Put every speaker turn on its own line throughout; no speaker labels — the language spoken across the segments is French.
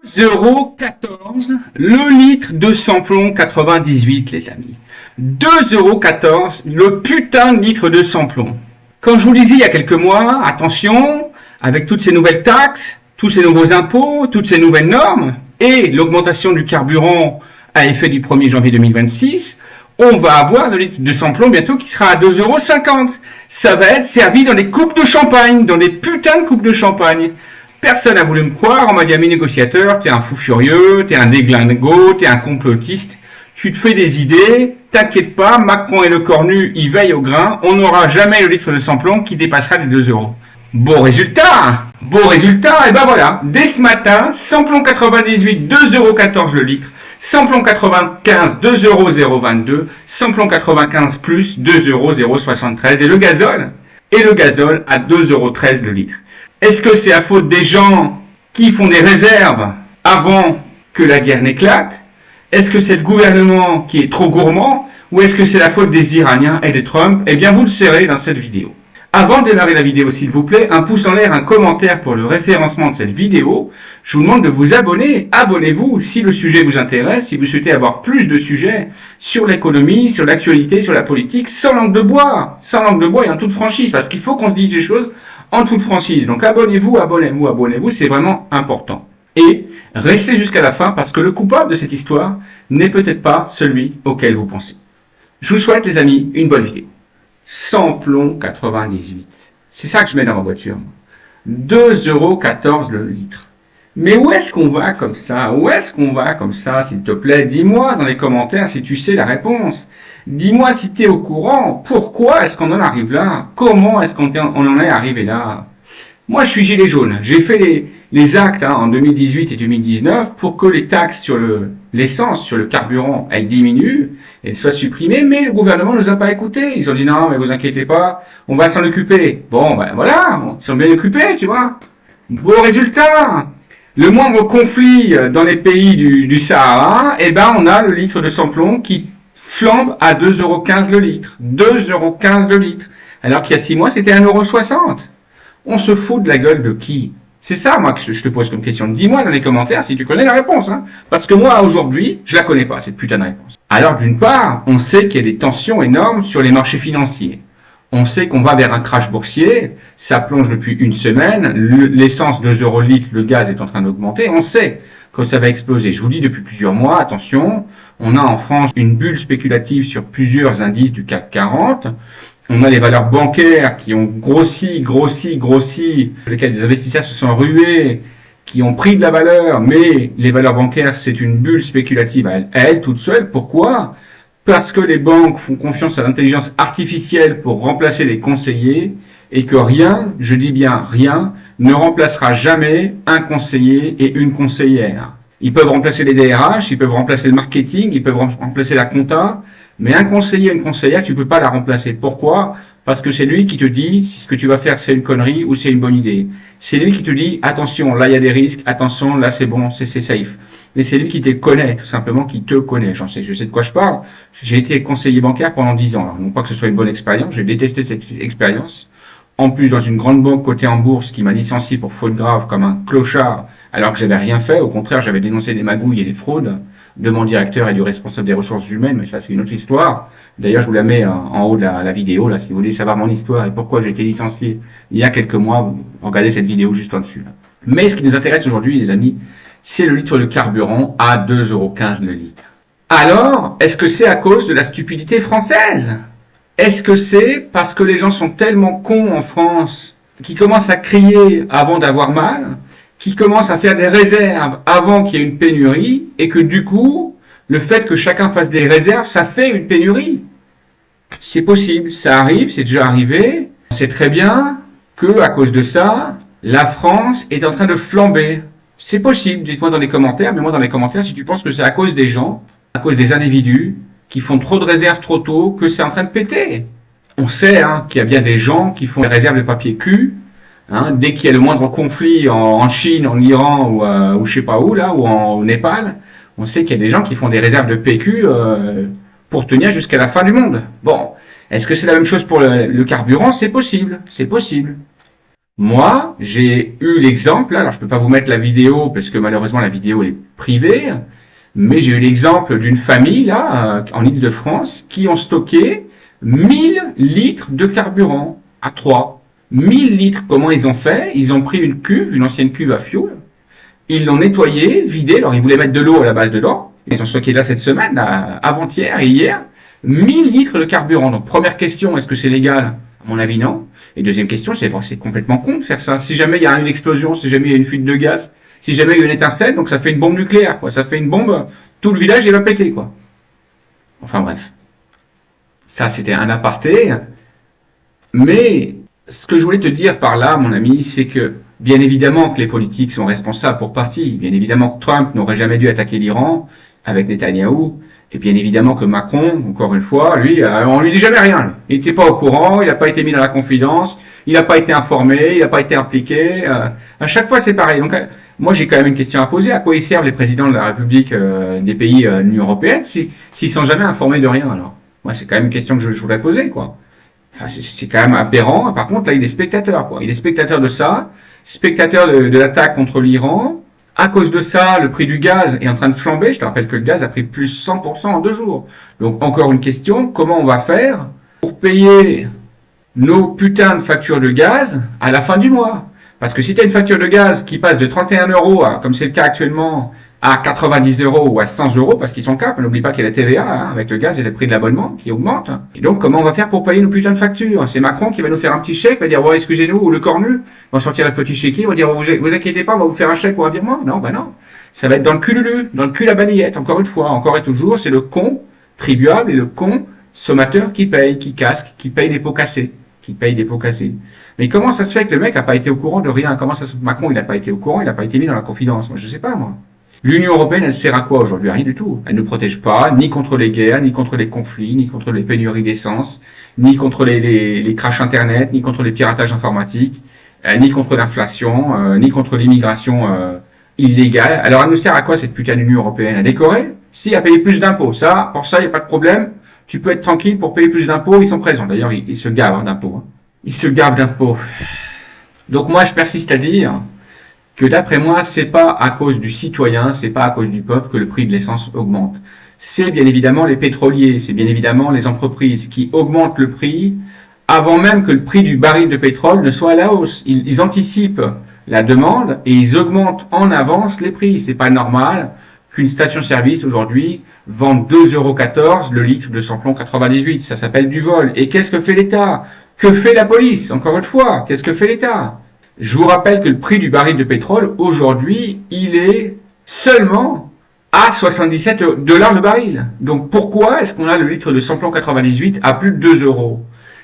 2,14 € le litre de samplon 98, les amis. 2,14 € le putain de litre de samplon. Quand je vous disais il y a quelques mois, attention, avec toutes ces nouvelles taxes, tous ces nouveaux impôts, toutes ces nouvelles normes, et l'augmentation du carburant à effet du 1er janvier 2026, on va avoir le litre de samplon bientôt qui sera à 2,50 €. Ça va être servi dans des coupes de champagne, dans des putains de coupes de champagne. Personne n'a voulu me croire, on m'a dit, ami négociateur, t'es un fou furieux, t'es un déglingo, t'es un complotiste, tu te fais des idées, t'inquiète pas, Macron et le cornu, ils veillent au grain, on n'aura jamais le litre de samplon qui dépassera les 2 €. Beau résultat, et ben voilà, dès ce matin, samplon 98, 2,14 € le litre, samplon 95, 2,022 €, samplon 95 plus, 2,073 € et le gazole à 2,13 € le litre. Est-ce que c'est à faute des gens qui font des réserves avant que la guerre n'éclate? Est-ce que c'est le gouvernement qui est trop gourmand? Ou est-ce que c'est la faute des Iraniens et de Trump? Eh bien, vous le saurez dans cette vidéo. Avant de démarrer la vidéo, s'il vous plaît, un pouce en l'air, un commentaire pour le référencement de cette vidéo. Je vous demande de vous abonner. Abonnez-vous si le sujet vous intéresse, si vous souhaitez avoir plus de sujets sur l'économie, sur l'actualité, sur la politique, sans langue de bois et en toute franchise, parce qu'il faut qu'on se dise les choses en toute franchise. Donc abonnez-vous, c'est vraiment important. Et restez jusqu'à la fin parce que le coupable de cette histoire n'est peut-être pas celui auquel vous pensez. Je vous souhaite, les amis, une bonne vidéo. Samplon 98. C'est ça que je mets dans ma voiture. 2,14 € le litre. Mais où est-ce qu'on va comme ça? S'il te plaît? Dis-moi dans les commentaires si tu sais la réponse. Dis-moi si tu es au courant. Pourquoi est-ce qu'on en arrive là? Comment est-ce qu'on en est arrivé là? Moi, je suis gilet jaune. J'ai fait les actes en 2018 et 2019 pour que les taxes sur l'essence, sur le carburant, elles diminuent, elles soient supprimées, mais le gouvernement ne nous a pas écoutés. Ils ont dit non, mais vous inquiétez pas, on va s'en occuper. Bon, ben voilà, ils sont bien occupés, tu vois. Beau résultat. Le moindre conflit dans les pays du Sahara, eh ben, on a le litre de samplon qui flambe à 2,15 € le litre. 2,15 € le litre. Alors qu'il y a 6 mois, c'était 1,60 €. On se fout de la gueule de qui? C'est ça, moi, que je te pose comme question. Dis-moi dans les commentaires si tu connais la réponse, hein. Parce que moi, aujourd'hui, je la connais pas, cette putain de réponse. Alors, d'une part, on sait qu'il y a des tensions énormes sur les marchés financiers. On sait qu'on va vers un crash boursier. Ça plonge depuis une semaine. L'essence 2 € le litre, le gaz est en train d'augmenter. On sait que ça va exploser. Je vous dis depuis plusieurs mois, attention, on a en France une bulle spéculative sur plusieurs indices du CAC 40. On a les valeurs bancaires qui ont grossi, lesquelles les investisseurs se sont rués, qui ont pris de la valeur, mais les valeurs bancaires, c'est une bulle spéculative à elles toutes seules. Pourquoi? Parce que les banques font confiance à l'intelligence artificielle pour remplacer les conseillers et que rien, je dis bien rien, ne remplacera jamais un conseiller et une conseillère. Ils peuvent remplacer les DRH, ils peuvent remplacer le marketing, ils peuvent remplacer la compta, mais un conseiller et une conseillère, tu peux pas la remplacer. Pourquoi? Parce que c'est lui qui te dit si ce que tu vas faire c'est une connerie ou c'est une bonne idée. C'est lui qui te dit attention, là il y a des risques, attention, là c'est bon, c'est safe. Mais c'est lui qui te connaît, tout simplement, qui te connaît. Je sais de quoi je parle. J'ai été conseiller bancaire pendant 10 ans. Alors, non pas que ce soit une bonne expérience, j'ai détesté cette expérience. En plus, dans une grande banque cotée en bourse qui m'a licencié pour faute grave comme un clochard, alors que j'avais rien fait. Au contraire, j'avais dénoncé des magouilles et des fraudes de mon directeur et du responsable des ressources humaines, mais ça c'est une autre histoire. D'ailleurs, je vous la mets en haut de la vidéo, là, si vous voulez savoir mon histoire et pourquoi j'ai été licencié il y a quelques mois, vous regardez cette vidéo juste en dessus. Là. Mais ce qui nous intéresse aujourd'hui, les amis, c'est le litre de carburant à 2,15 € le litre. Alors, est-ce que c'est à cause de la stupidité française? Est-ce que c'est parce que les gens sont tellement cons en France, qui commencent à crier avant d'avoir mal, qui commencent à faire des réserves avant qu'il y ait une pénurie, et que du coup, le fait que chacun fasse des réserves, ça fait une pénurie? C'est possible, ça arrive, c'est déjà arrivé. On sait très bien que, à cause de ça, la France est en train de flamber. C'est possible, dites-moi dans les commentaires, mais moi dans les commentaires si tu penses que c'est à cause des gens, à cause des individus, qui font trop de réserves trop tôt, que c'est en train de péter. On sait qu'il y a bien des gens qui font des réserves de papier cul, dès qu'il y a le moindre conflit en Chine, en Iran ou je sais pas où, là, ou au Népal, on sait qu'il y a des gens qui font des réserves de PQ pour tenir jusqu'à la fin du monde. Bon, est-ce que c'est la même chose pour le carburant? C'est possible, c'est possible. Moi, j'ai eu l'exemple, alors je peux pas vous mettre la vidéo parce que malheureusement la vidéo est privée, mais j'ai eu l'exemple d'une famille là en Île-de-France qui ont stocké 1000 litres de carburant à 3. 1000 litres, comment ils ont fait? Ils ont pris une cuve, une ancienne cuve à fioul, ils l'ont nettoyée, vidée, alors ils voulaient mettre de l'eau à la base dedans, ils ont stocké là cette semaine, là, avant-hier et hier, 1000 litres de carburant. Donc première question, est-ce que c'est légal? À mon avis, non. Et deuxième question, c'est complètement con de faire ça. Si jamais il y a une explosion, si jamais il y a une fuite de gaz, si jamais il y a une étincelle, donc ça fait une bombe nucléaire, quoi. Ça fait une bombe, tout le village il va péter, quoi. Enfin bref. Ça, c'était un aparté. Mais ce que je voulais te dire par là, mon ami, c'est que bien évidemment que les politiques sont responsables pour partie. Bien évidemment que Trump n'aurait jamais dû attaquer l'Iran avec Netanyahou. Et bien évidemment que Macron, encore une fois, lui, on lui dit jamais rien. Il n'était pas au courant, il n'a pas été mis dans la confidence, il n'a pas été informé, il n'a pas été impliqué. À chaque fois, c'est pareil. Donc, moi, j'ai quand même une question à poser. À quoi ils servent les présidents de la République des pays de l'Union européenne s'ils sont jamais informés de rien alors? Moi, c'est quand même une question que je voudrais poser, quoi. Enfin, c'est quand même aberrant. Par contre, là, il est spectateur, quoi. Il est spectateur de ça, spectateur de l'attaque contre l'Iran. À cause de ça, le prix du gaz est en train de flamber. Je te rappelle que le gaz a pris plus 100% en 2 jours. Donc, encore une question, comment on va faire pour payer nos putains de factures de gaz à la fin du mois? Parce que si tu as une facture de gaz qui passe de 31 euros, comme c'est le cas actuellement, à 90 euros ou à 100 euros, parce qu'ils sont cap, n'oublie pas qu'il y a la TVA, avec le gaz et le prix de l'abonnement qui augmente. Et donc, comment on va faire pour payer nos putains de factures? C'est Macron qui va nous faire un petit chèque, va dire, bon, excusez-nous, ou le cornu, on va sortir le petit chéquier, on va dire, vous inquiétez pas, on va vous faire un chèque ou un virement. Non, ben non. Ça va être dans le cululu, dans le cul à balayette, encore une fois, encore et toujours, c'est le contribuable et le consommateur qui paye, qui casque, qui paye des pots cassés. Mais comment ça se fait que le mec n'a pas été au courant de rien? Macron, il n'a pas été au courant, il n'a pas été mis dans la confidence? Moi, je sais pas, moi. L'Union européenne, elle sert à quoi aujourd'hui? Rien du tout. Elle ne protège pas, ni contre les guerres, ni contre les conflits, ni contre les pénuries d'essence, ni contre les crashs internet, ni contre les piratages informatiques, ni contre l'inflation, ni contre l'immigration illégale. Alors elle nous sert à quoi cette putain d'Union européenne? À décorer? Si, à payer plus d'impôts. Ça, pour ça, il n'y a pas de problème. Tu peux être tranquille pour payer plus d'impôts, ils sont présents. D'ailleurs, ils se gavent d'impôts. Ils se gavent d'impôts. Donc moi, je persiste à dire que d'après moi, c'est pas à cause du citoyen, c'est pas à cause du peuple que le prix de l'essence augmente. C'est bien évidemment les pétroliers, c'est bien évidemment les entreprises qui augmentent le prix avant même que le prix du baril de pétrole ne soit à la hausse. Ils anticipent la demande et ils augmentent en avance les prix. C'est pas normal qu'une station-service aujourd'hui vende 2,14 € le litre de samplon 98. Ça s'appelle du vol. Et qu'est-ce que fait l'État? Que fait la police? Encore une fois, qu'est-ce que fait l'État? Je vous rappelle que le prix du baril de pétrole, aujourd'hui, il est seulement à 77 $ le baril. Donc pourquoi est-ce qu'on a le litre de samplon 98 à plus de 2 €?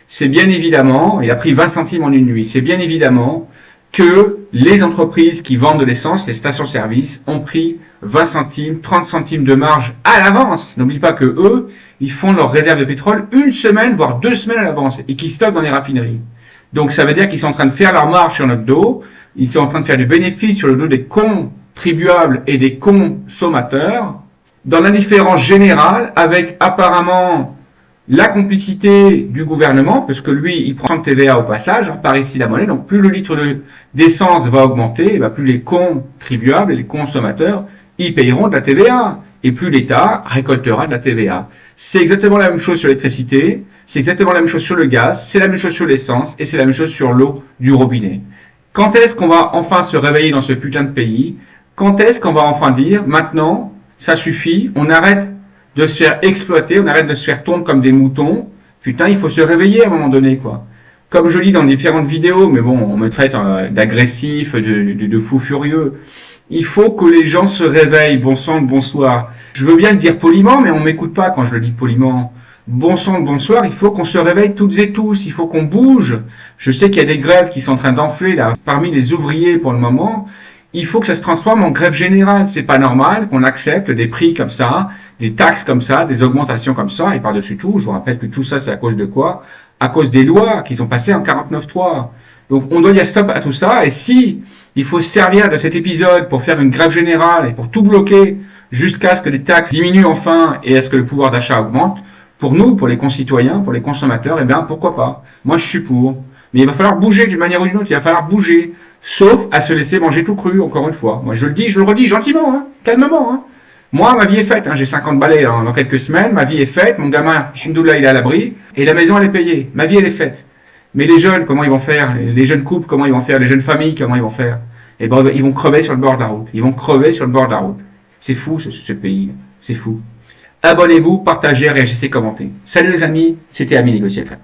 C'est bien évidemment, il a pris 20 centimes en une nuit, c'est bien évidemment que les entreprises qui vendent de l'essence, les stations-service, ont pris 20 centimes, 30 centimes de marge à l'avance. N'oublie pas que eux, ils font leur réserve de pétrole une semaine, voire 2 semaines à l'avance, et qui stockent dans les raffineries. Donc ça veut dire qu'ils sont en train de faire leur marge sur notre dos, ils sont en train de faire du bénéfice sur le dos des contribuables et des consommateurs, dans l'indifférence générale, avec apparemment la complicité du gouvernement, parce que lui, il prend de TVA au passage, par ici la monnaie, donc plus le litre d'essence va augmenter, plus les contribuables et les consommateurs, ils payeront de la TVA, et plus l'État récoltera de la TVA. C'est exactement la même chose sur l'électricité, c'est exactement la même chose sur le gaz, c'est la même chose sur l'essence, et c'est la même chose sur l'eau du robinet. Quand est-ce qu'on va enfin se réveiller dans ce putain de pays? Quand est-ce qu'on va enfin dire, maintenant, ça suffit, on arrête de se faire exploiter, on arrête de se faire tondre comme des moutons. Putain, il faut se réveiller à un moment donné, quoi. Comme je dis dans différentes vidéos, mais bon, on me traite d'agressif, de fou furieux. Il faut que les gens se réveillent. Bon sang, bonsoir. Je veux bien le dire poliment, mais on m'écoute pas quand je le dis poliment. Bon sang, bonsoir. Il faut qu'on se réveille toutes et tous. Il faut qu'on bouge. Je sais qu'il y a des grèves qui sont en train d'enfler là parmi les ouvriers pour le moment. Il faut que ça se transforme en grève générale. C'est pas normal qu'on accepte des prix comme ça, des taxes comme ça, des augmentations comme ça. Et par-dessus tout, je vous rappelle que tout ça, c'est à cause de quoi? À cause des lois qui sont passées en 49.3. Donc, on doit dire stop à tout ça. Et si il faut se servir de cet épisode pour faire une grève générale et pour tout bloquer jusqu'à ce que les taxes diminuent enfin et à ce que le pouvoir d'achat augmente, pour nous, pour les concitoyens, pour les consommateurs, eh bien, pourquoi pas? Moi, je suis pour. Mais il va falloir bouger d'une manière ou d'une autre, il va falloir bouger. Sauf à se laisser manger tout cru, encore une fois. Moi, je le dis, je le redis gentiment, hein, calmement. Hein. Moi, ma vie est faite, hein, j'ai 50 balais dans quelques semaines, ma vie est faite, mon gamin, alhamdoulilah, il est à l'abri, et la maison, elle est payée. Ma vie, elle est faite. Mais les jeunes, comment ils vont faire? Les jeunes couples, comment ils vont faire? Les jeunes familles, comment ils vont faire? Eh ben, ils vont crever sur le bord de la route. Ils vont crever sur le bord de la route. C'est fou, ce pays. C'est fou. Abonnez-vous, partagez, réagissez, commentez. Salut les amis, c'était Ami Négociateur.